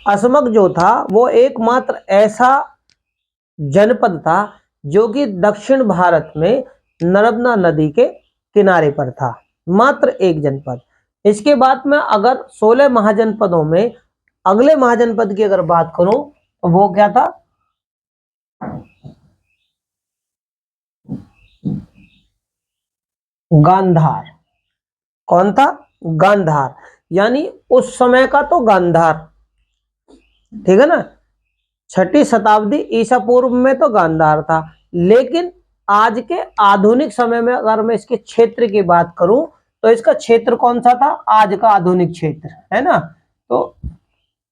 असमक जो था वो एकमात्र ऐसा जनपद था जो कि दक्षिण भारत में नर्मदा नदी के किनारे पर था, मात्र एक जनपद। इसके बाद में अगर 16 महाजनपदों में अगले महाजनपद की अगर बात करूं तो वो क्या था, गांधार। कौन था? गांधार, यानी उस समय का तो गांधार, ठीक है ना। 6ठी शताब्दी ईसा पूर्व में तो गांधार था, लेकिन आज के आधुनिक समय में अगर मैं इसके क्षेत्र की बात करूं तो इसका क्षेत्र कौन सा था? आज का आधुनिक क्षेत्र है ना, तो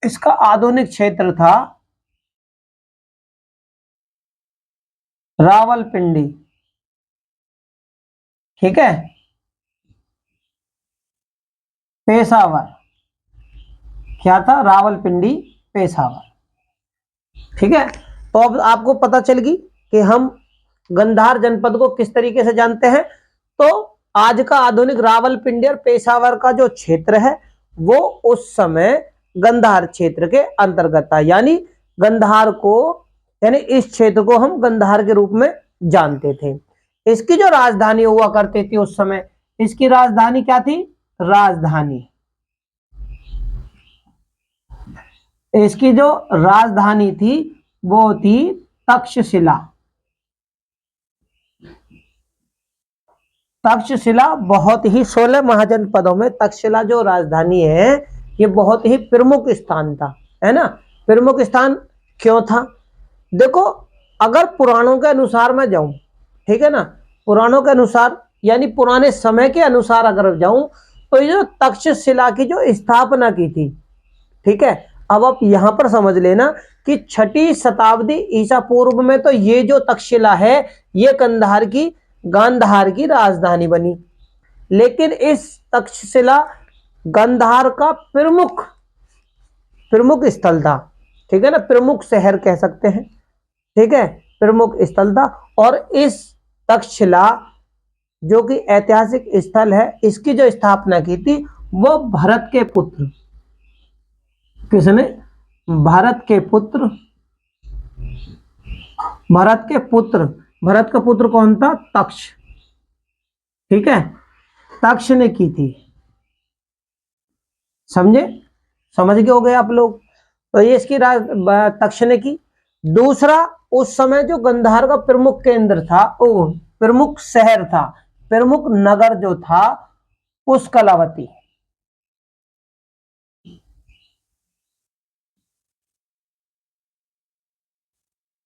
इसका आधुनिक क्षेत्र था रावलपिंडी, ठीक है, पेशावर। क्या था? रावलपिंडी, पेशावर, ठीक है। तो अब आपको पता चल गई कि हम गंधार जनपद को किस तरीके से जानते हैं। तो आज का आधुनिक रावलपिंडी और पेशावर का जो क्षेत्र है वो उस समय गंधार क्षेत्र के अंतर्गत था, यानी गंधार को, यानी इस क्षेत्र को हम गंधार के रूप में जानते थे। इसकी जो राजधानी हुआ करती थी उस समय, इसकी राजधानी क्या थी? राजधानी, इसकी जो राजधानी थी वो थी तक्षशिला। तक्षशिला बहुत ही 16 महाजनपदों में तक्षशिला जो राजधानी है ये बहुत ही प्रमुख स्थान था, है ना। प्रमुख स्थान क्यों था? देखो, अगर पुराणों के अनुसार मैं जाऊं, ठीक है ना, पुराणों के अनुसार यानी पुराने समय के अनुसार अगर जाऊं तो ये जो तक्षशिला की जो स्थापना की थी, ठीक है, अब आप यहां पर समझ लेना कि 6ठी शताब्दी ईसा पूर्व में तो ये जो तक्षशिला है ये गांधार की राजधानी बनी, लेकिन इस तक्षशिला गांधार का प्रमुख प्रमुख स्थल था, ठीक है ना, प्रमुख शहर कह सकते हैं, ठीक है, प्रमुख स्थल था। और इस तक्षशिला जो कि ऐतिहासिक स्थल है, इसकी जो स्थापना की थी वो भरत के पुत्र, किसने? भरत के पुत्र, भरत के पुत्र, भरत का पुत्र कौन था? तक्ष, ठीक है, तक्ष ने की थी। समझे? समझ गए हो गए आप लोग? तो ये इसकी तक्ष ने की। दूसरा, उस समय जो गंधार का प्रमुख केंद्र था, ओ प्रमुख शहर था, प्रमुख नगर जो था, पुष्कलावती।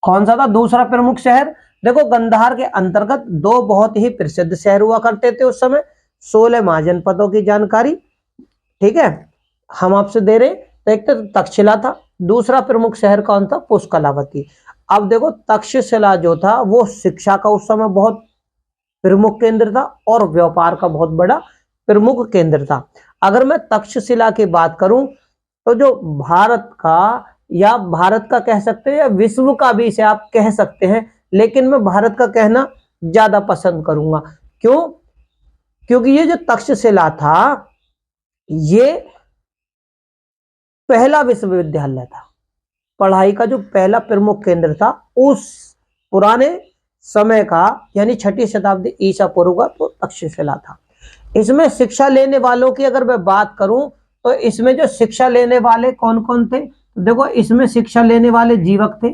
कौन सा था दूसरा प्रमुख शहर? देखो, गंधार के अंतर्गत दो बहुत ही प्रसिद्ध शहर हुआ करते थे उस समय, 16 महाजनपदों की जानकारी, ठीक है, हम आपसे दे रहे। तो एक तो तक्षशिला था, दूसरा प्रमुख शहर कौन था? पुष्कलावती। अब देखो, तक्षशिला जो था वो शिक्षा का उस समय बहुत प्रमुख केंद्र था और व्यापार का बहुत बड़ा प्रमुख केंद्र था। अगर मैं तक्षशिला की बात करूं तो जो भारत का, या भारत का कह सकते हैं या विश्व का भी इसे आप कह सकते हैं, लेकिन मैं भारत का कहना ज्यादा पसंद करूंगा। क्यों? क्योंकि ये जो तक्षशिला था ये पहला विश्वविद्यालय था, पढ़ाई का जो पहला प्रमुख केंद्र था उस पुराने समय का, यानी 6ठी शताब्दी ईसा पूर्व का, तो तक्षशिला था। इसमें शिक्षा लेने वालों की अगर मैं बात करूं तो इसमें जो शिक्षा लेने वाले कौन कौन थे? देखो, इसमें शिक्षा लेने वाले जीवक थे।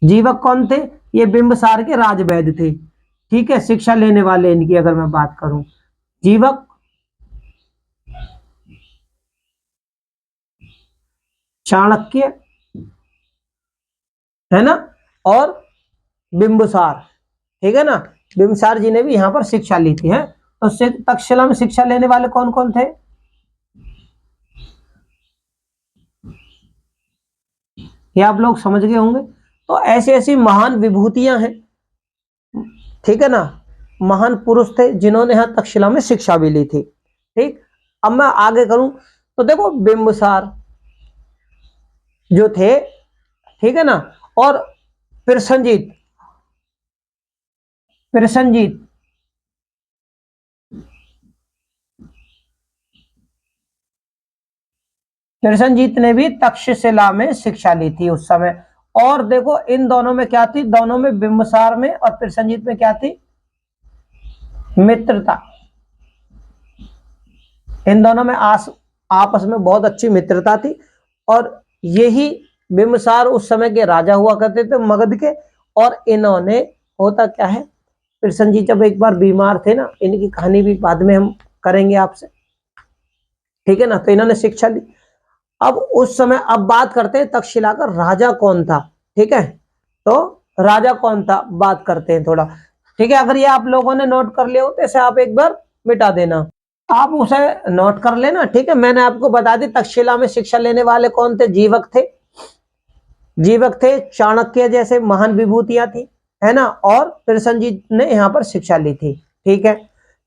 जीवक कौन थे? ये बिंबसार के राजवैद्य थे, ठीक है, शिक्षा लेने वाले इनकी अगर मैं बात करूं, जीवक, चाणक्य, है ना, और बिंबसार, ठीक है ना। बिंबसार जी ने भी यहां पर शिक्षा ली थी, है। तो तक्षशिला में शिक्षा लेने वाले कौन कौन थे? ये आप लोग समझ गए होंगे। तो ऐसी ऐसी महान विभूतियां हैं, ठीक है ना, महान पुरुष थे जिन्होंने यहां तक्षशिला में शिक्षा भी ली थी, ठीक। अब मैं आगे करूं तो देखो, बिंबसार जो थे, ठीक है ना, और प्रसन्नजीत, प्रसन्नजीत, कृष्णजीत ने भी तक्षशिला में शिक्षा ली थी उस समय। और देखो इन दोनों में क्या थी, दोनों में बिंबिसार में और कृष्णजीत में क्या थी, मित्रता। इन दोनों में आपस में बहुत अच्छी मित्रता थी। और यही बिंबिसार उस समय के राजा हुआ करते थे मगध के। और इन्होंने, होता क्या है, कृष्णजीत जब एक बार बीमार थे ना, इनकी कहानी भी बाद में हम करेंगे आपसे, ठीक है ना। तो इन्होंने शिक्षा ली। अब उस समय, अब बात करते हैं तक्षशिला का राजा कौन था, ठीक है। तो राजा कौन था बात करते हैं थोड़ा, ठीक है। अगर ये आप लोगों ने नोट कर लिया हो तो इसे आप एक बार मिटा देना, आप उसे नोट कर लेना, ठीक है। मैंने आपको बता दी तक्षशिला में शिक्षा लेने वाले कौन थे, जीवक थे। जीवक थे, चाणक्य जैसे महान विभूतियां थी, है ना। और कृष्णजीत ने यहाँ पर शिक्षा ली थी, ठीक है।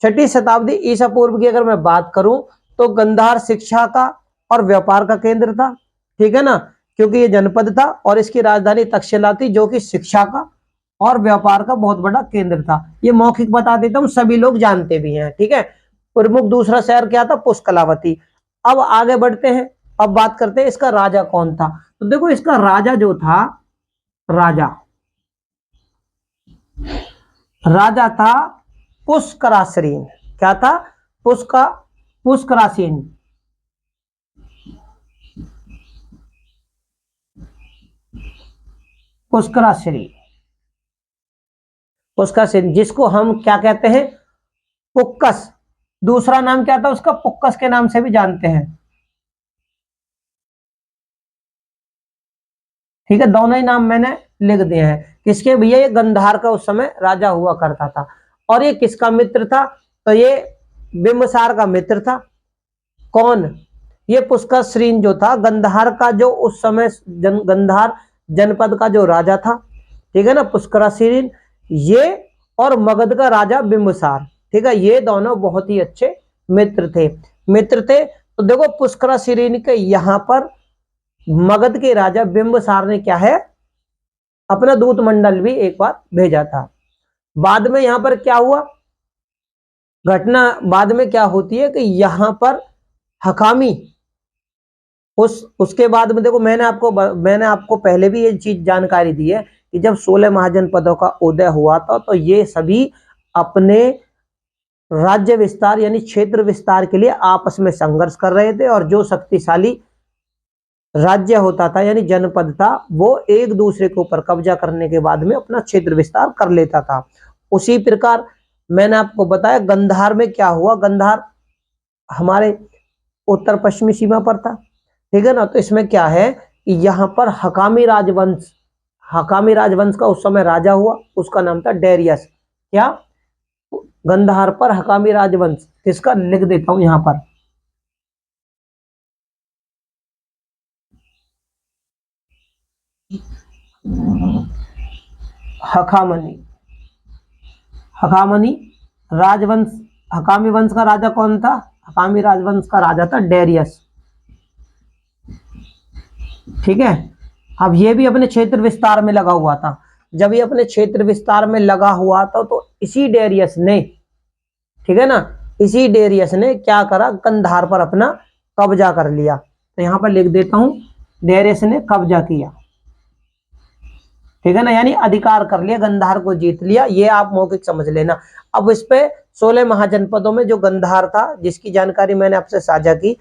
6ठी शताब्दी ईसा पूर्व की अगर मैं बात करूं तो गंधार शिक्षा का और व्यापार का केंद्र था, ठीक है ना। क्योंकि ये जनपद था और इसकी राजधानी तक्षशिला थी, जो कि शिक्षा का और व्यापार का बहुत बड़ा केंद्र था। ये मौखिक बता देता हूं, सभी लोग जानते भी हैं, ठीक है। प्रमुख दूसरा शहर क्या था, पुष्कलावती। अब आगे बढ़ते हैं, अब बात करते हैं इसका राजा कौन था। तो देखो इसका राजा जो था, राजा राजा था पुष्करासीन। क्या था, पुष्करासीन। पुष्करासीन, पुष्करासीन जिसको हम क्या कहते हैं, पुक्कस। दूसरा नाम क्या था उसका, पुक्कस के नाम से भी जानते हैं, ठीक है। दोनों ही नाम मैंने लिख दिए हैं। किसके भैया, ये गंधार का उस समय राजा हुआ करता था। और ये किसका मित्र था, तो ये बिंबिसार का मित्र था। कौन, ये पुष्कर श्रीन जो था, गंधार का जो उस समय गंधार जनपद का जो राजा था, ठीक है ना, पुष्कर श्रीन। ये और मगध का राजा बिंबिसार, ठीक है, ये दोनों बहुत ही अच्छे मित्र थे, मित्र थे। तो देखो पुष्कर श्रीन के यहाँ पर मगध के राजा बिंबिसार ने क्या है, अपना दूत मंडल भी एक बार भेजा था। बाद में यहां पर क्या हुआ, घटना बाद में क्या होती है कि यहां पर हकामी, उसके बाद में देखो मैंने आपको पहले भी ये चीज जानकारी दी है कि जब 16 महाजनपदों का उदय हुआ था तो ये सभी अपने राज्य विस्तार यानी क्षेत्र विस्तार के लिए आपस में संघर्ष कर रहे थे। और जो शक्तिशाली राज्य होता था यानी जनपद था, वो एक दूसरे के ऊपर कब्जा करने के बाद में अपना क्षेत्र विस्तार कर लेता था। उसी प्रकार मैंने आपको बताया गंधार में क्या हुआ, गंधार हमारे उत्तर पश्चिमी सीमा पर था, ठीक है ना। तो इसमें क्या है कि यहाँ पर हकामी राजवंश का उस समय राजा हुआ, उसका नाम था डेरियस। क्या, गंधार पर हकामी राजवंश, किसका, लिख देता हूं यहां पर, हकामनी। हकामनी राजवंश, हकामी वंश का राजा कौन था, हकामी राजवंश का राजा था डेरियस, ठीक है। अब ये भी अपने क्षेत्र विस्तार में लगा हुआ था। जब ये अपने क्षेत्र विस्तार में लगा हुआ था तो इसी डेरियस ने, ठीक है ना, इसी डेरियस ने क्या करा, गंधार पर अपना कब्जा कर लिया। तो यहां पर लिख देता हूं, डेरियस ने कब्जा किया, ठीक है ना, यानी अधिकार कर लिया, गंधार को जीत लिया। ये आप मौखिक समझ लेना। अब इस पे 16 महाजनपदों में जो गंधार था, जिसकी जानकारी मैंने आपसे साझा की,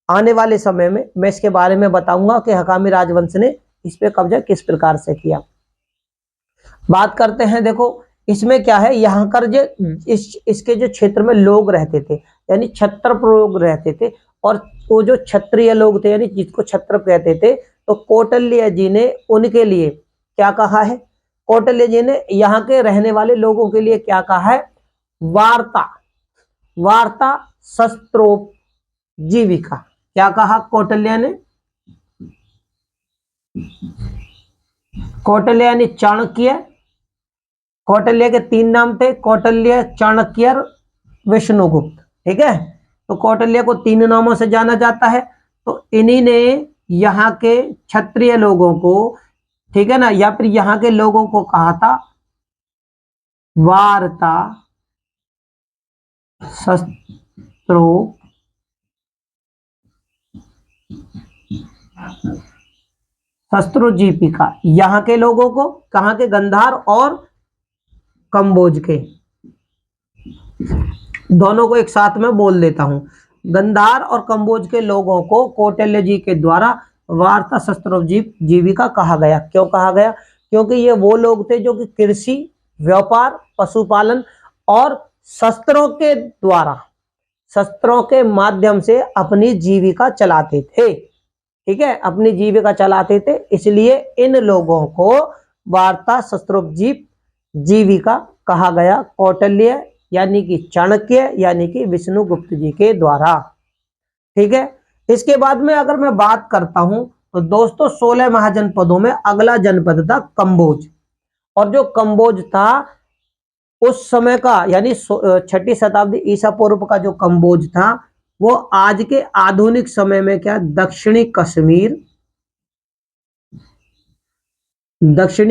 आने वाले समय में मैं इसके बारे में बताऊंगा कि हकामी राजवंश ने इस पे कब्जा किस प्रकार से किया। बात करते हैं, देखो इसमें क्या है, यहाँ कर जो इसके जो क्षेत्र में लोग रहते थे यानी क्षत्रप लोग रहते थे। और वो जो क्षत्रिय लोग थे यानी जिसको क्षत्रप कहते थे, तो कौटिल्य जी ने उनके लिए क्या कहा है, कौटिल्य जी ने यहाँ के रहने वाले लोगों के लिए क्या कहा है, वार्ता, वार्ता शस्त्रोपजीविका। क्या कहा कौटिल्य ने, कौटिल्य यानी चाणक्य। कौटिल्य के 3 नाम थे, कौटिल्य, चाणक्य, विष्णुगुप्त, ठीक है। तो कौटिल्य को 3 नामों से जाना जाता है। तो इन्हीं ने यहाँ के क्षत्रिय लोगों को, ठीक है ना, या फिर यहाँ के लोगों को कहा था वार्ता शस्त्रोपजीविका, शस्त्रोजीविका, यहाँ के लोगों को, कहाँ के, गंधार और कंबोज के, दोनों को एक साथ में बोल देता हूं। गंधार और कंबोज के लोगों को कौटिल्य जी के द्वारा वार्ता शस्त्रोजीविका कहा गया। क्यों कहा गया? क्योंकि ये वो लोग थे जो कि कृषि, व्यापार, पशुपालन और शस्त्रों के माध्यम से अपनी जीविका चलाते थे। ठीक है, अपनी जीविका चलाते थे, इसलिए इन लोगों को वार्ता शस्त्रोजीविका कहा गया, कौटिल्य यानी कि चाणक्य यानी कि विष्णुगुप्त जी के द्वारा। ठीक है, इसके बाद में अगर मैं बात करता हूं तो दोस्तों 16 महाजनपदों में अगला जनपद था कंबोज। और जो कंबोज था उस समय का, यानी 6ठी शताब्दी ईसा पूर्व का जो कंबोज था, वो आज के आधुनिक समय में क्या, दक्षिणी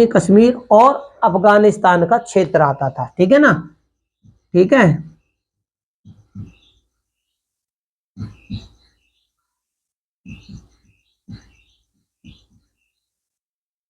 कश्मीर और अफगानिस्तान का क्षेत्र आता था। ठीक है ना, ठीक है।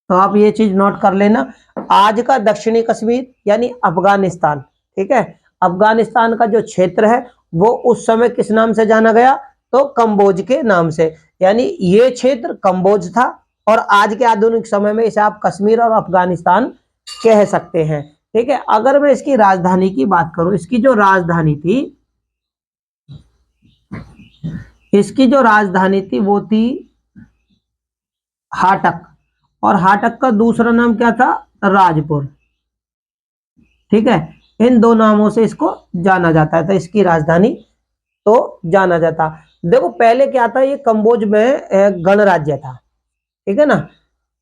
तो आप ये चीज नोट कर लेना, आज का दक्षिणी कश्मीर यानी अफगानिस्तान, ठीक है, अफगानिस्तान का जो क्षेत्र है वो उस समय किस नाम से जाना गया, तो कंबोज के नाम से, यानी ये क्षेत्र कंबोज था और आज के आधुनिक समय में इसे आप कश्मीर और अफगानिस्तान कह सकते हैं। ठीक है, अगर मैं इसकी राजधानी की बात करूं, इसकी जो राजधानी थी वो थी हाटक, और हाटक का दूसरा नाम क्या था, राजपुर। ठीक है, इन दो नामों से इसको जाना जाता है, तो इसकी राजधानी तो जाना जाता। देखो पहले क्या था, ये कंबोज में गणराज्य था। ठीक है ना,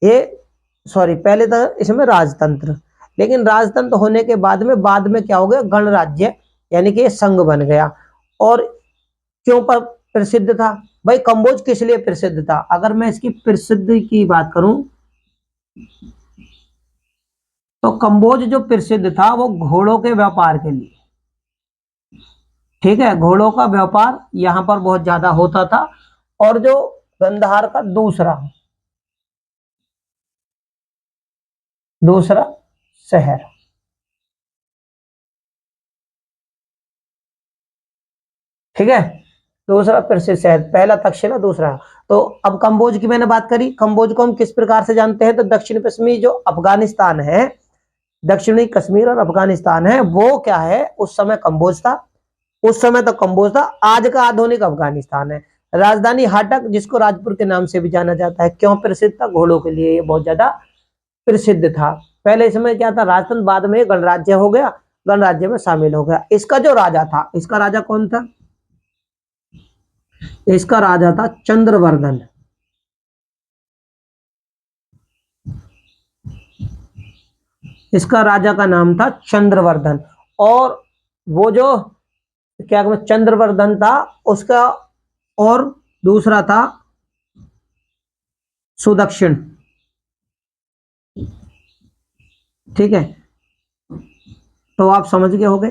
ये पहले था इसमें राजतंत्र, लेकिन राजतंत्र होने के बाद में क्या हो गया, गणराज्य, यानी कि ये संघ बन गया। और क्यों पर प्रसिद्ध था भाई, कंबोज किस लिए प्रसिद्ध था? अगर मैं इसकी प्रसिद्धि की बात करूं तो कंबोज जो प्रसिद्ध था वो घोड़ों के व्यापार के लिए। ठीक है, घोड़ों का व्यापार यहां पर बहुत ज्यादा होता था। और जो गंधार का दूसरा शहर, ठीक है, दूसरा प्रसिद्ध शहर, पहला तक्षशिला, दूसरा। तो अब कंबोज की मैंने बात करी, कंबोज को हम किस प्रकार से जानते हैं, तो दक्षिण पश्चिमी जो अफगानिस्तान है, दक्षिणी कश्मीर और अफगानिस्तान है, वो क्या है, उस समय कंबोज था, उस समय तो कंबोज था, आज का आधुनिक अफगानिस्तान है। राजधानी हाटक, जिसको राजपुर के नाम से भी जाना जाता है, क्यों प्रसिद्ध था, घोड़ों के लिए ये बहुत ज्यादा प्रसिद्ध था। पहले इसमें क्या था, राजतंत्र, बाद में गणराज्य हो गया, गणराज्य में शामिल हो गया। इसका जो राजा था, इसका राजा कौन था, इसका राजा था चंद्रवर्धन। इसका राजा का नाम था चंद्रवर्धन। और वो जो क्या चंद्रवर्धन था उसका, और दूसरा था सुदक्षिण। ठीक है, तो आप समझ गए होंगे।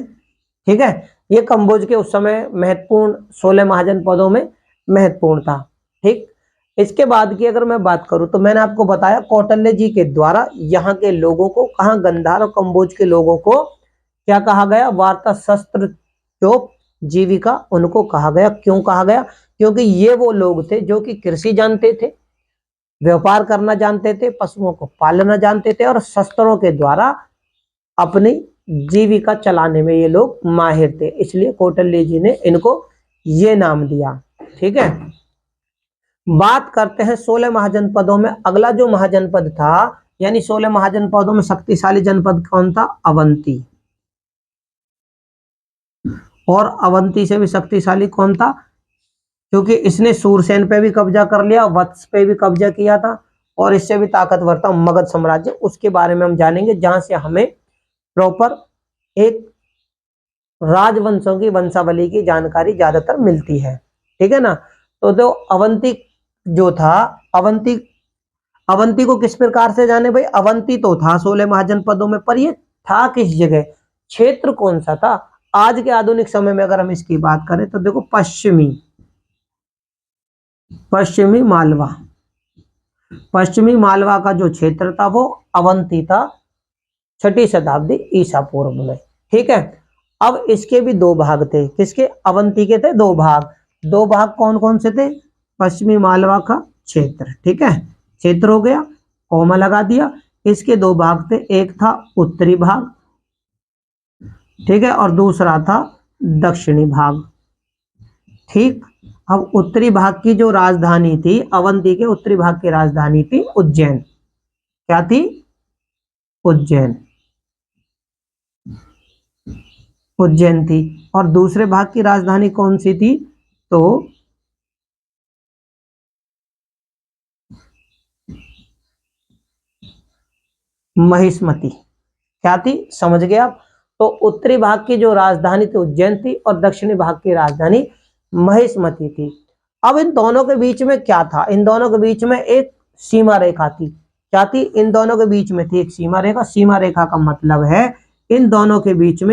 ठीक है, ये कंबोज के उस समय महत्वपूर्ण 16 महाजनपदों में महत्वपूर्ण था। ठीक, इसके बाद की अगर मैं बात करूं तो मैंने आपको बताया कौटिल्य जी के द्वारा यहाँ के लोगों को, कहाँ, गंधार और कंबोज के लोगों को क्या कहा गया, वार्ता शस्त्र जो जीविका, उनको कहा गया। क्यों कहा गया? क्योंकि ये वो लोग थे जो कि कृषि जानते थे, व्यापार करना जानते थे, पशुओं को पालना जानते थे और शस्त्रों के द्वारा अपनी जीविका चलाने में ये लोग माहिर थे, इसलिए कौटिल्य जी ने इनको ये नाम दिया। ठीक है, बात करते हैं 16 महाजनपदों में अगला जो महाजनपद था, यानी 16 महाजनपदों में शक्तिशाली जनपद कौन था, अवंती। और अवंती से भी शक्तिशाली कौन था, क्योंकि इसने सूरसेन पे भी कब्जा कर लिया, वत्स पे भी कब्जा किया था, और इससे भी ताकतवर था मगध साम्राज्य। उसके बारे में हम जानेंगे, जहां से हमें प्रॉपर एक राजवंशों की वंशावली की जानकारी ज्यादातर मिलती है। ठीक है ना, तो जो अवंती जो था, अवंती को किस प्रकार से जाने भाई, अवंती तो था 16 महाजनपदों में, पर ये था किस जगह, क्षेत्र कौन सा था? आज के आधुनिक समय में अगर हम इसकी बात करें तो देखो पश्चिमी मालवा। पश्चिमी मालवा का जो क्षेत्र था वो अवंती था, 6ठी शताब्दी ईसा पूर्व में। ठीक है, अब इसके भी दो भाग थे। किसके? अवंती के थे दो भाग। दो भाग कौन कौन से थे? पश्चिमी मालवा का क्षेत्र, ठीक है, क्षेत्र हो गया, कॉमा लगा दिया। इसके दो भाग थे, एक था उत्तरी भाग, ठीक है, और दूसरा था दक्षिणी भाग। ठीक, अब उत्तरी भाग की जो राजधानी थी, अवंती के उत्तरी भाग की राजधानी थी उज्जैन। क्या थी? उज्जैन, उज्जैन थी। और दूसरे भाग की राजधानी कौन सी थी? तो महिष्मती। क्या थी? समझ गए आप? तो उत्तरी भाग की जो राजधानी थी उज्जैन थी और दक्षिणी भाग की राजधानी महिष्मती थी। अब इन दोनों के बीच में क्या था? इन दोनों के बीच में एक सीमा रेखा थी। क्या थी? इन दोनों के बीच में थी एक सीमा रेखा। सीमा रेखा का मतलब है इन दोनों के बीच में